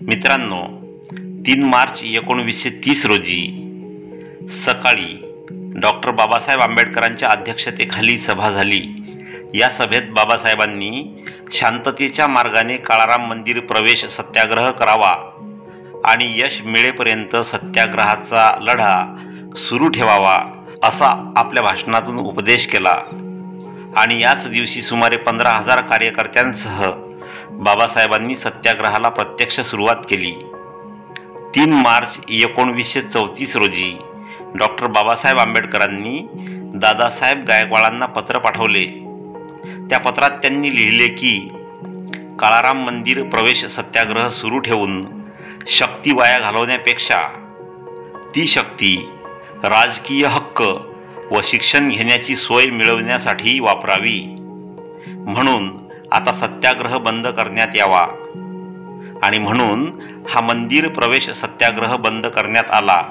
मित्रांनो, 3 मार्च 1930 रोजी सकाळी डॉक्टर बाबासाहेब आंबेडकरांच्या अध्यक्षतेखाली सभा झाली। या सभेत बाबासाहेबांनी शांततेच्या मार्गाने काळाराम मंदिर प्रवेश सत्याग्रह करावा आणि यश मिळेपर्यंत सत्याग्रहाचा लढा सुरू ठेवावा असा आपल्या भाषणातून उपदेश केला। आणि याच दिवशी सुमारे 15,000 कार्यकर्त्यांसह बाबासाहेबांनी सत्याग्रहाला प्रत्यक्ष सुरुवात केली। 3 मार्च 1934 रोजी डॉक्टर बाबासाहेब आंबेडकरांनी दादासाहेब गायकवाडांना पत्र पाठवले। त्या पत्रात त्यांनी लिहिले की काळाराम मंदिर प्रवेश सत्याग्रह सुरू ठेवून शक्ती वाया घालवण्यापेक्षा ती शक्ती राजकीय हक्क व शिक्षण घेण्याची सोय मिळवण्यासाठी वापरावी। म्हणून आता सत्याग्रह बंद करण्यात यावा आणि म्हणून हा मंदिर प्रवेश सत्याग्रह बंद करण्यात आला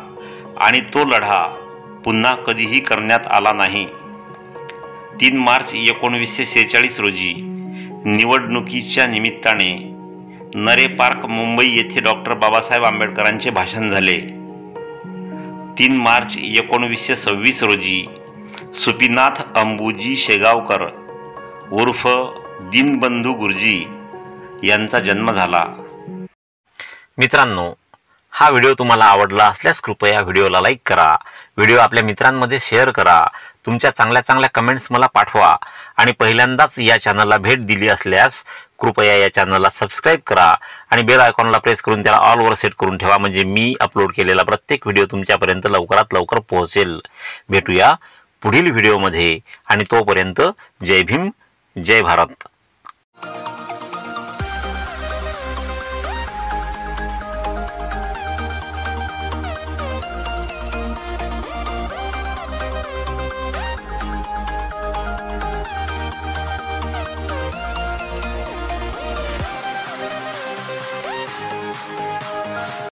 आणि तो लढा पुन्हा कधीही करण्यात आला नाही। 3 मार्च 1946 रोजी निवडणुकीच्या निमित्ताने नरे पार्क मुंबई येथे डॉक्टर बाबासाहेब आंबेडकरांचे भाषण झाले। 3 मार्च 1926 रोजी सुपीनाथ अंबुजी शेगावकर उर्फ दीनबंधू गुरुजी यांचा जन्म झाला। मित्रांनो, हा व्हिडिओ तुम्हाला आवडला असल्यास कृपया व्हिडिओला लाईक करा, व्हिडिओ आपल्या मित्रांमध्ये शेअर करा, तुमच्या चांगल्या कमेंट्स मला पाठवा आणि पहिल्यांदाच या चॅनलला भेट दिली असल्यास कृपया या चॅनलला सबस्क्राईब करा आणि बेल आयकॉनला प्रेस करून त्याला ऑल वर सेट करून ठेवा, म्हणजे मी अपलोड केलेला प्रत्येक व्हिडिओ तुमच्यापर्यंत लवकरात लवकर पोहोचेल। भेटूया पुढील व्हिडिओमध्ये आणि तोपर्यंत जय भीम, जय भारत।